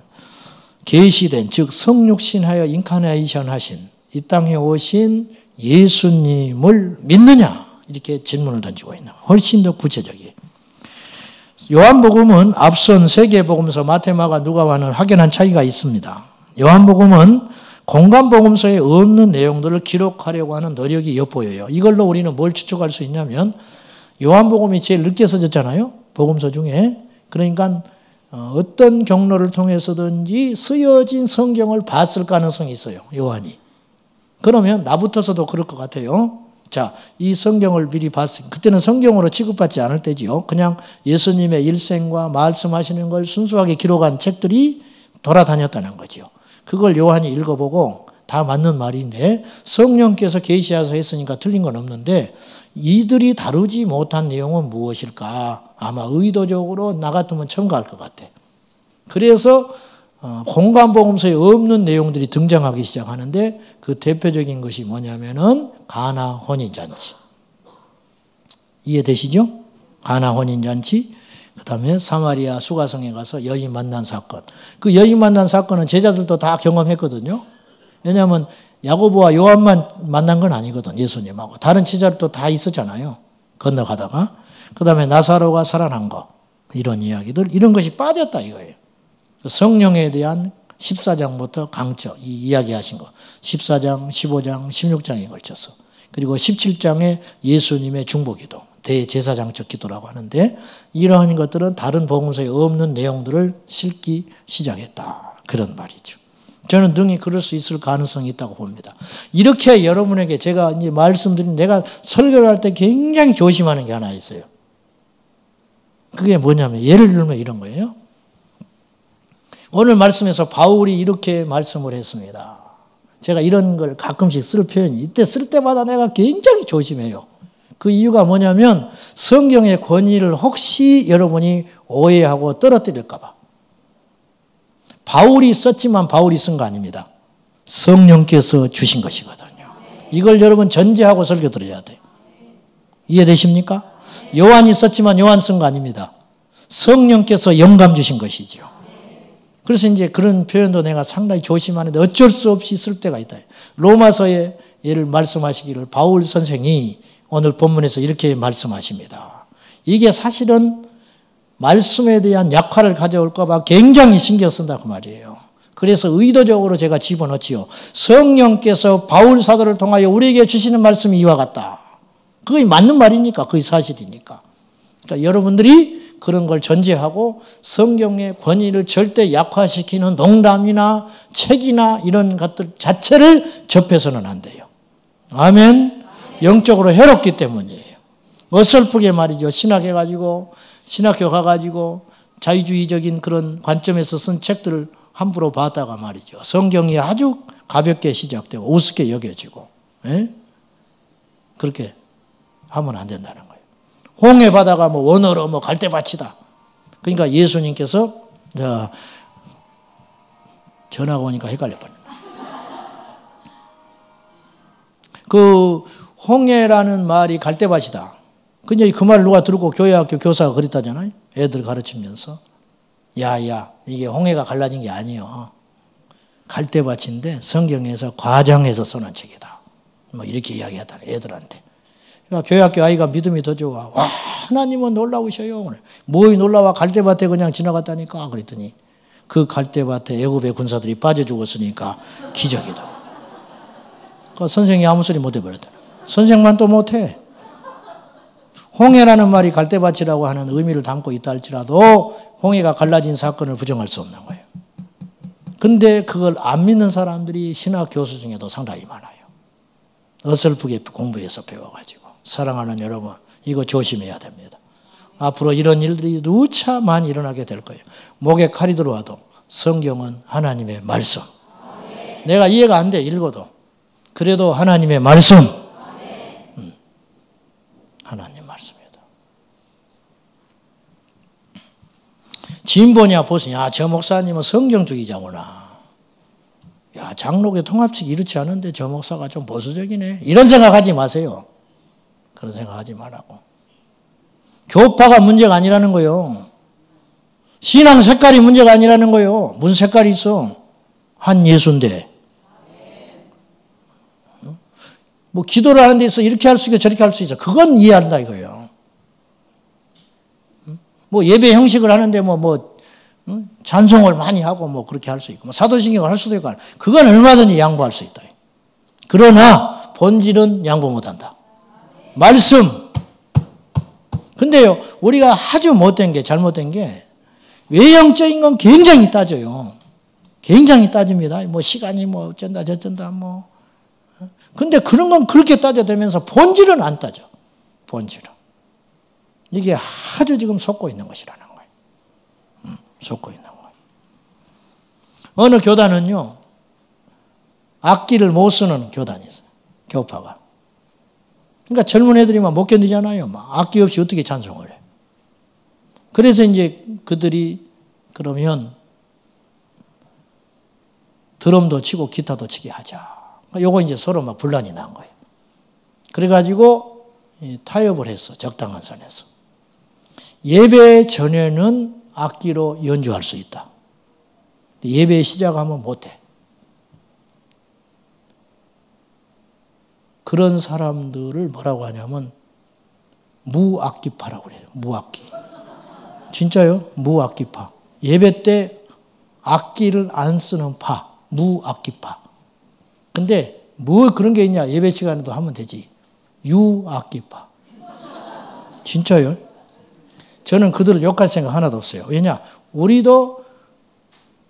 계시된 즉 성육신하여 인카네이션 하신 이 땅에 오신 예수님을 믿느냐 이렇게 질문을 던지고 있는 훨씬 더 구체적이에요. 요한복음은 앞선 세 개 복음서 마태, 마가, 누가와는 확연한 차이가 있습니다. 요한복음은 공간복음서에 없는 내용들을 기록하려고 하는 노력이 엿보여요. 이걸로 우리는 뭘 추측할 수 있냐면 요한복음이 제일 늦게 써졌잖아요. 복음서 중에. 그러니까 어떤 경로를 통해서든지 쓰여진 성경을 봤을 가능성이 있어요. 요한이. 그러면 나부터서도 그럴 것 같아요. 자, 이 성경을 미리 봤으니 그때는 성경으로 취급받지 않을 때지요. 그냥 예수님의 일생과 말씀하시는 걸 순수하게 기록한 책들이 돌아다녔다는 거죠. 그걸 요한이 읽어보고 다 맞는 말인데 성령께서 계시하셔서 했으니까 틀린 건 없는데 이들이 다루지 못한 내용은 무엇일까? 아마 의도적으로 나 같으면 첨가할 것 같아. 그래서 공간복음서에 없는 내용들이 등장하기 시작하는데 그 대표적인 것이 뭐냐면은 가나 혼인잔치. 이해되시죠? 가나 혼인잔치. 그 다음에 사마리아 수가성에 가서 여인 만난 사건. 그 여인 만난 사건은 제자들도 다 경험했거든요. 왜냐하면 야고보와 요한만 만난 건 아니거든. 예수님하고. 다른 제자들도 다 있었잖아요. 건너가다가. 그 다음에 나사로가 살아난 거. 이런 이야기들. 이런 것이 빠졌다 이거예요. 성령에 대한 14장부터 강처, 이 이야기하신 거. 14장, 15장, 16장에 걸쳐서. 그리고 17장에 예수님의 중보기도, 대제사장적 기도라고 하는데 이러한 것들은 다른 복음서에 없는 내용들을 실기 시작했다. 그런 말이죠. 저는 능히 그럴 수 있을 가능성이 있다고 봅니다. 이렇게 여러분에게 제가 이제 말씀드린 내가 설교를 할 때 굉장히 조심하는 게 하나 있어요. 그게 뭐냐면 예를 들면 이런 거예요. 오늘 말씀에서 바울이 이렇게 말씀을 했습니다. 제가 이런 걸 가끔씩 쓸 표현이 이때 쓸 때마다 내가 굉장히 조심해요. 그 이유가 뭐냐면 성경의 권위를 혹시 여러분이 오해하고 떨어뜨릴까 봐. 바울이 썼지만 바울이 쓴 거 아닙니다. 성령께서 주신 것이거든요. 이걸 여러분 전제하고 설교 들어야 돼요. 이해되십니까? 요한이 썼지만 요한 쓴 거 아닙니다. 성령께서 영감 주신 것이죠. 그래서 이제 그런 표현도 내가 상당히 조심하는데 어쩔 수 없이 쓸 때가 있다. 로마서에 예를 말씀하시기를 바울 선생이 오늘 본문에서 이렇게 말씀하십니다. 이게 사실은 말씀에 대한 약화를 가져올까 봐 굉장히 신경 쓴다 그 말이에요. 그래서 의도적으로 제가 집어넣지요. 성령께서 바울 사도를 통하여 우리에게 주시는 말씀이 이와 같다. 그게 맞는 말이니까, 그게 사실이니까. 그러니까 여러분들이 그런 걸 전제하고 성경의 권위를 절대 약화시키는 농담이나 책이나 이런 것들 자체를 접해서는 안 돼요. 아멘. 영적으로 해롭기 때문이에요. 어설프게 말이죠. 신학교 가가지고 자유주의적인 그런 관점에서 쓴 책들을 함부로 봤다가 말이죠. 성경이 아주 가볍게 시작되고 우습게 여겨지고, 그렇게 하면 안 된다는 거예요. 홍해 바다가 뭐 원어로 뭐 갈대밭이다. 그러니까 예수님께서 전화가 오니까 헷갈려 버려. 그 홍해라는 말이 갈대밭이다. 근데 그 말 누가 들고 교회학교 교사가 그랬다잖아요. 애들 가르치면서. 야야, 이게 홍해가 갈라진 게 아니에요. 갈대밭인데 성경에서 과장해서 써놓은 책이다. 뭐 이렇게 이야기하다 애들한테. 그러니까 교회학교 아이가 믿음이 더 좋아. 와, 하나님은 놀라우셔요. 뭐이 놀라와, 갈대밭에 그냥 지나갔다니까. 그랬더니 그 갈대밭에 애굽의 군사들이 빠져 죽었으니까 기적이다. 그러니까 선생이 아무 소리 못 해버렸다. 선생만 또 못해. 홍해라는 말이 갈대밭이라고 하는 의미를 담고 있다 할지라도 홍해가 갈라진 사건을 부정할 수 없는 거예요. 근데 그걸 안 믿는 사람들이 신학 교수 중에도 상당히 많아요. 어설프게 공부해서 배워가지고. 사랑하는 여러분, 이거 조심해야 됩니다. 앞으로 이런 일들이 누차 많이 일어나게 될 거예요. 목에 칼이 들어와도 성경은 하나님의 말씀. 내가 이해가 안 돼, 읽어도. 그래도 하나님의 말씀. 하나님 말씀이다. 진보냐 보시냐, 저 목사님은 성경주의자구나. 야, 장로교 통합측이 이렇지 않은데 저 목사가 좀 보수적이네. 이런 생각하지 마세요. 그런 생각하지 말라고. 교파가 문제가 아니라는 거예요. 신앙 색깔이 문제가 아니라는 거예요. 무슨 색깔이 있어? 한 예수인데. 뭐 기도를 하는 데 있어 이렇게 할 수 있고 저렇게 할 수 있어. 그건 이해한다 이거예요. 뭐 예배 형식을 하는데 찬송을 많이 하고 뭐 그렇게 할 수 있고 뭐 사도신경을 할 수도 있고 그건 얼마든지 양보할 수 있다. 그러나 본질은 양보 못한다. 말씀. 근데요, 우리가 아주 못된 게, 잘못된 게 외형적인 건 굉장히 따져요. 굉장히 따집니다. 뭐 시간이 뭐 어쩐다 저쩐다 뭐. 근데 그런 건 그렇게 따져대면서 본질은 안 따져. 본질은. 이게 아주 지금 속고 있는 것이라는 거예요. 속고 있는 거예요. 어느 교단은요, 악기를 못 쓰는 교단이 있어요. 교파가. 그러니까 젊은 애들이 막 못 견디잖아요. 막 악기 없이 어떻게 찬송을 해. 그래서 이제 그들이 그러면 드럼도 치고 기타도 치게 하자. 요거 이제 서로 막 분란이 난 거예요. 그래가지고 타협을 했어. 적당한 선에서. 예배 전에는 악기로 연주할 수 있다. 예배 시작하면 못해. 그런 사람들을 뭐라고 하냐면 무악기파라고 그래요. 무악기. 진짜요? 무악기파. 예배 때 악기를 안 쓰는 파. 무악기파. 근데 뭐 그런 게 있냐? 예배 시간에도 하면 되지. 유악기파. 진짜요? 저는 그들을 욕할 생각 하나도 없어요. 왜냐? 우리도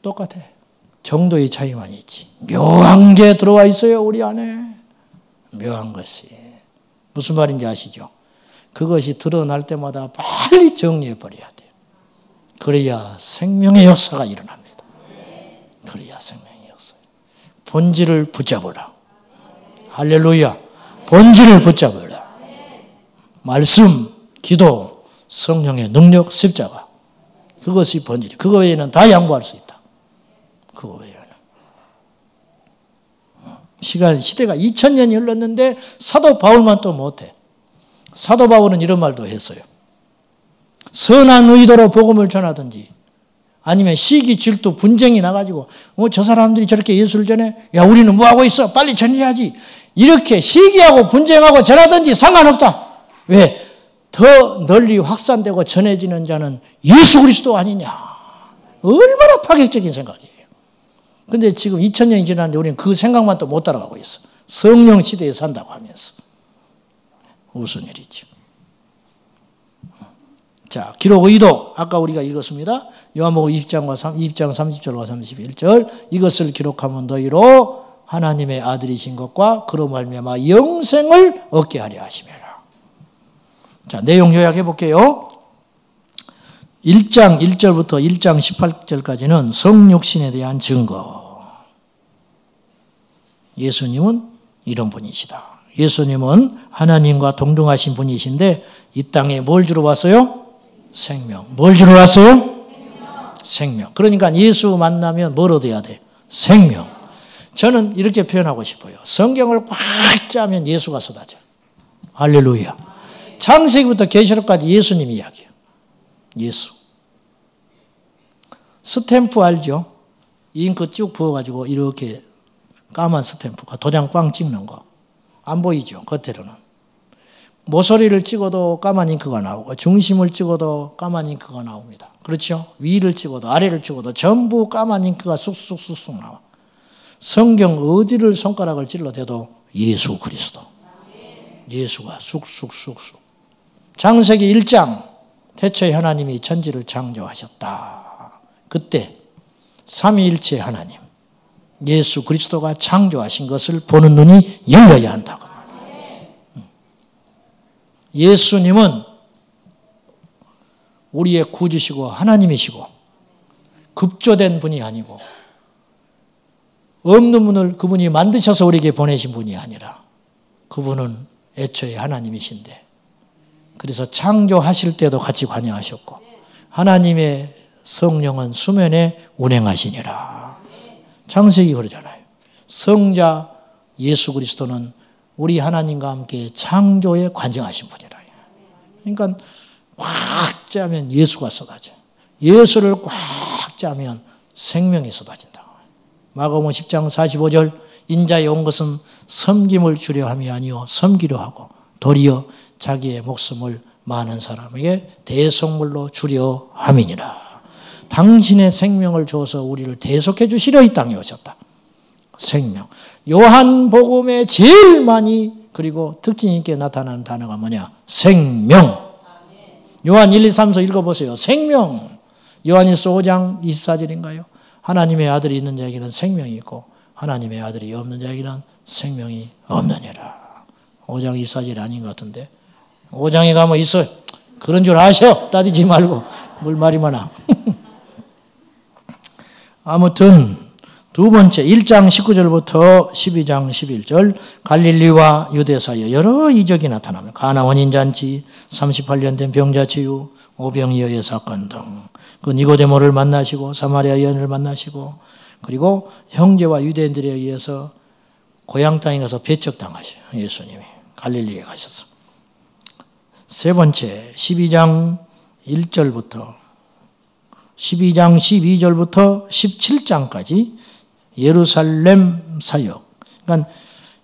똑같아. 정도의 차이만 있지. 묘한 게 들어와 있어요. 우리 안에. 묘한 것이. 무슨 말인지 아시죠? 그것이 드러날 때마다 빨리 정리해버려야 돼요. 그래야 생명의 역사가 일어납니다. 그래야 생명의 역사. 본질을 붙잡으라. 할렐루야. 본질을 붙잡으라. 말씀, 기도, 성령의 능력, 십자가. 그것이 본질이. 그거 외에는 다 양보할 수 있다. 그거 외에는. 시대가 2000년이 흘렀는데 사도 바울만 또 못해. 사도 바울은 이런 말도 했어요. 선한 의도로 복음을 전하든지 아니면 시기, 질투, 분쟁이 나가지고 저 사람들이 저렇게 예수를 전해? 야, 우리는 뭐하고 있어? 빨리 전해야지. 이렇게 시기하고 분쟁하고 전하든지 상관없다. 왜? 더 널리 확산되고 전해지는 자는 예수 그리스도 아니냐. 얼마나 파격적인 생각이에요. 근데 지금 2000년이 지났는데 우리는 그 생각만 또 못 따라가고 있어. 성령 시대에 산다고 하면서. 무슨 일이죠. 자, 기록 의도. 아까 우리가 읽었습니다. 요한복음 20장 30절과 31절. 이것을 기록하면 너희로 하나님의 아들이신 것과 그로 말미암아 영생을 얻게 하려 하심이라. 자, 내용 요약해 볼게요. 1장 1절부터 1장 18절까지는 성육신에 대한 증거. 예수님은 이런 분이시다. 예수님은 하나님과 동등하신 분이신데 이 땅에 뭘 주러 왔어요? 생명. 뭘 주러 왔어요? 생명. 그러니까 예수 만나면 뭘 얻어야 돼? 생명. 저는 이렇게 표현하고 싶어요. 성경을 꽉 짜면 예수가 쏟아져. 할렐루야. 창세기부터 계시록까지 예수님 이야기예요. 예수. 스탬프 알죠? 잉크 쭉 부어가지고 이렇게 까만 스탬프가 도장 꽝 찍는 거. 안 보이죠? 겉으로는. 모서리를 찍어도 까만 잉크가 나오고 중심을 찍어도 까만 잉크가 나옵니다. 그렇죠? 위를 찍어도 아래를 찍어도 전부 까만 잉크가 쑥쑥쑥쑥 나와. 성경 어디를 손가락을 찔러대도 예수 그리스도. 예수가 쑥쑥쑥쑥. 창세기 1장 태초에 하나님이 천지를 창조하셨다. 그때 삼위일체 하나님 예수 그리스도가 창조하신 것을 보는 눈이 열려야 한다고. 예수님은 우리의 구주시고 하나님이시고 급조된 분이 아니고 없는 분을 그분이 만드셔서 우리에게 보내신 분이 아니라 그분은 애초에 하나님이신데 그래서 창조하실 때도 같이 관여하셨고 하나님의 성령은 수면에 운행하시니라. 창세기 그러잖아요. 성자 예수 그리스도는 우리 하나님과 함께 창조에 관정하신 분이라. 그러니까 꽉 짜면 예수가 쏟아져요. 예수를 꽉 짜면 생명이 쏟아진다. 마가복음 10장 45절 인자에 온 것은 섬김을 주려 함이 아니요 섬기려 하고 도리어 자기의 목숨을 많은 사람에게 대속물로 주려 함이니라. 당신의 생명을 줘서 우리를 대속해 주시려 이 땅에 오셨다. 생명. 요한복음에 제일 많이 그리고 특징 있게 나타나는 단어가 뭐냐? 생명. 요한 1, 2, 3서 읽어보세요. 생명. 요한일서 5장 24절인가요? 하나님의 아들이 있는 자에게는 생명이 있고 하나님의 아들이 없는 자에게는 생명이 없느니라. 5장 24절이 아닌 것 같은데 5장에 가면 있어요. 그런 줄 아셔. 따지지 말고 뭘 말이 많아. 아무튼 두 번째 1장 19절부터 12장 11절 갈릴리와 유대 사이에 여러 이적이 나타나며 가나 원인잔치 38년 된 병자 치유 오병이어의 사건 등 그 니고데모를 만나시고 사마리아 여인을 만나시고 그리고 형제와 유대인들에 의해서 고향 땅에 가서 배척당하셔요. 예수님이 갈릴리에 가셔서. 세 번째 12장 1절부터 12장 12절부터 17장까지 예루살렘 사역. 그러니까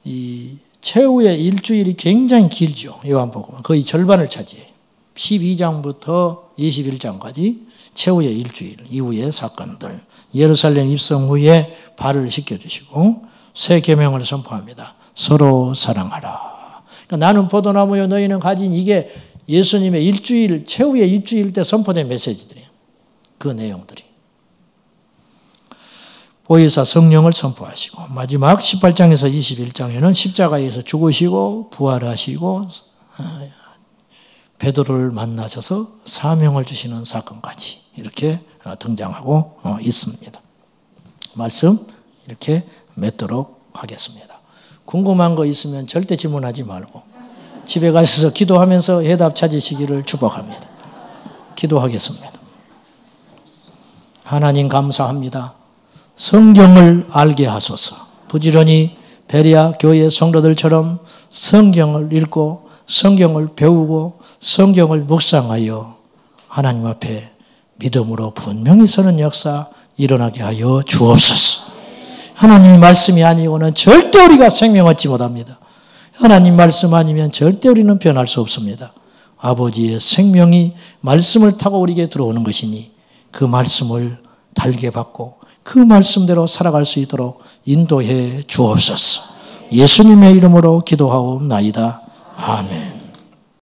이 최후의 일주일이 굉장히 길죠. 요한복음은 거의 절반을 차지해요. 12장부터 21장까지 최후의 일주일 이후의 사건들. 예루살렘 입성 후에 발을 씻겨주시고 새 계명을 선포합니다. 서로 사랑하라. 그러니까 나는 포도나무요 너희는 가진 이게 예수님의 일주일 최후의 일주일 때 선포된 메시지들이에요. 그 내용들이. 보혜사 성령을 선포하시고 마지막 18장에서 21장에는 십자가에서 죽으시고 부활하시고 베드로를 만나셔서 사명을 주시는 사건까지 이렇게 등장하고 있습니다. 말씀 이렇게 맺도록 하겠습니다. 궁금한 거 있으면 절대 질문하지 말고 집에 가셔서 기도하면서 해답 찾으시기를 축복합니다. 기도하겠습니다. 하나님 감사합니다. 성경을 알게 하소서. 부지런히 베레아 교회 성도들처럼 성경을 읽고 성경을 배우고 성경을 묵상하여 하나님 앞에 믿음으로 분명히 서는 역사 일어나게 하여 주옵소서. 하나님 말씀이 아니고는 절대 우리가 생명 얻지 못합니다. 하나님 말씀 아니면 절대 우리는 변할 수 없습니다. 아버지의 생명이 말씀을 타고 우리에게 들어오는 것이니 그 말씀을 달게 받고 그 말씀대로 살아갈 수 있도록 인도해 주옵소서. 예수님의 이름으로 기도하옵나이다. 아멘.